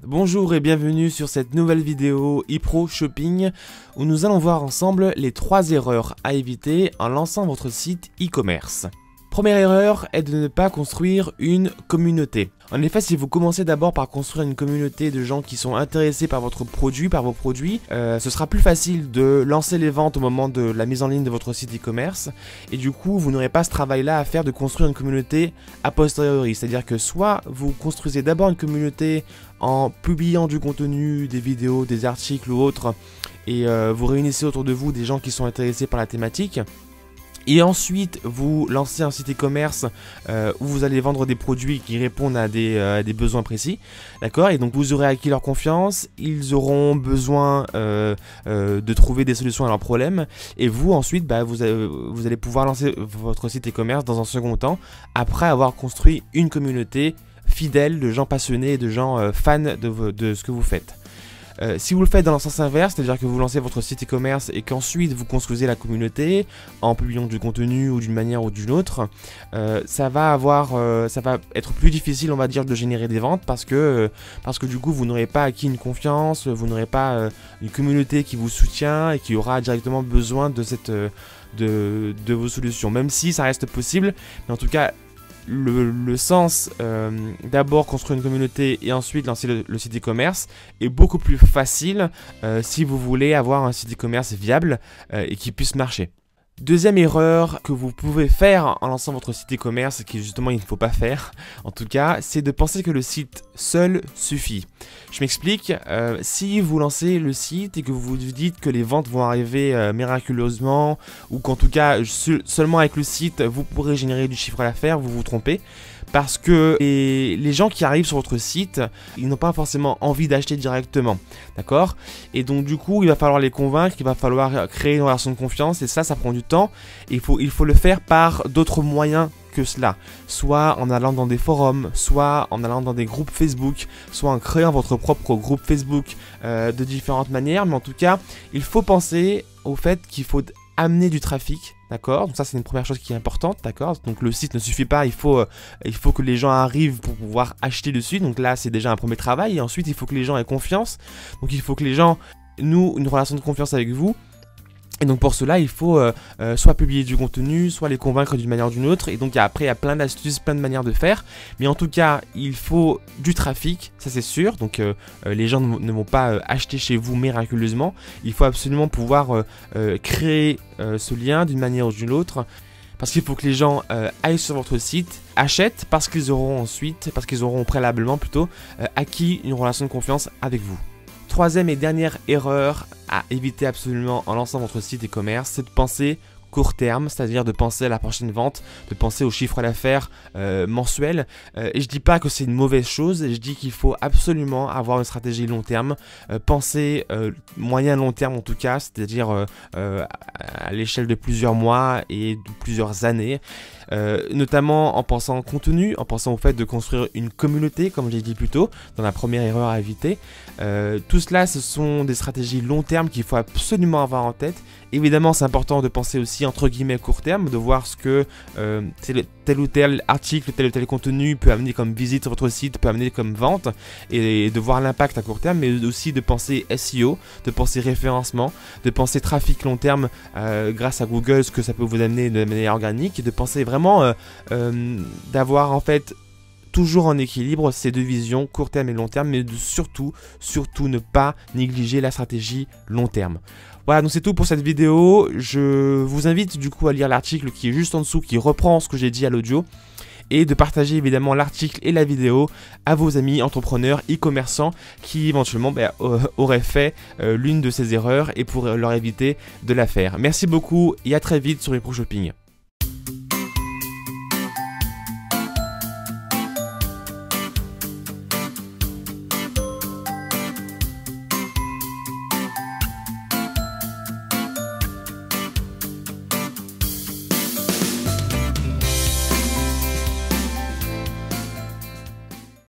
Bonjour et bienvenue sur cette nouvelle vidéo ePro Shopping où nous allons voir ensemble les 3 erreurs à éviter en lançant votre site e-commerce. Première erreur est de ne pas construire une communauté. En effet, si vous commencez d'abord par construire une communauté de gens qui sont intéressés par votre produit, par vos produits, ce sera plus facile de lancer les ventes au moment de la mise en ligne de votre site e-commerce. Et du coup, vous n'aurez pas ce travail-là à faire de construire une communauté a posteriori. C'est-à-dire que soit vous construisez d'abord une communauté en publiant du contenu, des vidéos, des articles ou autres, et vous réunissez autour de vous des gens qui sont intéressés par la thématique. Et ensuite, vous lancez un site e-commerce où vous allez vendre des produits qui répondent à des besoins précis. D'accord? Et donc, vous aurez acquis leur confiance. Ils auront besoin de trouver des solutions à leurs problèmes. Et vous, ensuite, vous allez pouvoir lancer votre site e-commerce dans un second temps, après avoir construit une communauté fidèle de gens passionnés et de gens fans de ce que vous faites. Si vous le faites dans le sens inverse, c'est-à-dire que vous lancez votre site e-commerce et qu'ensuite vous construisez la communauté en publiant du contenu ou d'une manière ou d'une autre, ça va être plus difficile, on va dire, de générer des ventes parce que du coup vous n'aurez pas acquis une confiance, vous n'aurez pas une communauté qui vous soutient et qui aura directement besoin de vos solutions, même si ça reste possible, mais en tout cas le sens d'abord construire une communauté et ensuite lancer le site e-commerce est beaucoup plus facile si vous voulez avoir un site e-commerce viable et qui puisse marcher. Deuxième erreur que vous pouvez faire en lançant votre site e-commerce, qui justement il ne faut pas faire en tout cas, c'est de penser que le site seul suffit. Je m'explique, si vous lancez le site et que vous vous dites que les ventes vont arriver miraculeusement ou qu'en tout cas seulement avec le site vous pourrez générer du chiffre d'affaires, vous vous trompez. Parce que les gens qui arrivent sur votre site, ils n'ont pas forcément envie d'acheter directement, d'accord? Et donc du coup, il va falloir les convaincre, il va falloir créer une relation de confiance, et ça prend du temps. Et il faut le faire par d'autres moyens que cela, soit en allant dans des forums, soit en allant dans des groupes Facebook, soit en créant votre propre groupe Facebook de différentes manières. Mais en tout cas, il faut penser au fait qu'il faut amener du trafic, d'accord? Donc ça c'est une première chose qui est importante, d'accord? Donc le site ne suffit pas, il faut que les gens arrivent pour pouvoir acheter dessus, donc là c'est déjà un premier travail, et ensuite il faut que les gens aient confiance, donc il faut que les gens nouent une relation de confiance avec vous. Et donc pour cela, il faut soit publier du contenu, soit les convaincre d'une manière ou d'une autre. Et donc après, il y a plein d'astuces, plein de manières de faire. Mais en tout cas, il faut du trafic, ça c'est sûr. Donc les gens ne vont pas acheter chez vous miraculeusement. Il faut absolument pouvoir créer ce lien d'une manière ou d'une autre. Parce qu'il faut que les gens aillent sur votre site, achètent parce qu'ils auront préalablement plutôt acquis une relation de confiance avec vous. Troisième et dernière erreur à éviter absolument en lançant votre site e-commerce, c'est de penser court terme, c'est-à-dire de penser à la prochaine vente, de penser au chiffre d'affaires mensuel. Et je dis pas que c'est une mauvaise chose, je dis qu'il faut absolument avoir une stratégie long terme, penser moyen long terme en tout cas, c'est-à-dire à l'échelle de plusieurs mois et de plusieurs années. Notamment en pensant au contenu, en pensant au fait de construire une communauté, comme j'ai dit plus tôt, dans la première erreur à éviter. Tout cela, ce sont des stratégies long terme qu'il faut absolument avoir en tête. Évidemment, c'est important de penser aussi entre guillemets court terme, de voir ce que tel ou tel article, tel ou tel contenu peut amener comme visite sur votre site, peut amener comme vente, et de voir l'impact à court terme, mais aussi de penser SEO, de penser référencement, de penser trafic long terme grâce à Google, ce que ça peut vous amener de manière organique, et de penser vraiment d'avoir en fait toujours en équilibre ces deux visions, court terme et long terme, mais de surtout ne pas négliger la stratégie long terme. Voilà, donc c'est tout pour cette vidéo. Je vous invite du coup à lire l'article qui est juste en dessous, qui reprend ce que j'ai dit à l'audio, et de partager évidemment l'article et la vidéo à vos amis entrepreneurs, e-commerçants qui éventuellement auraient fait l'une de ces erreurs et pour leur éviter de la faire. Merci beaucoup et à très vite sur ePro Shopping.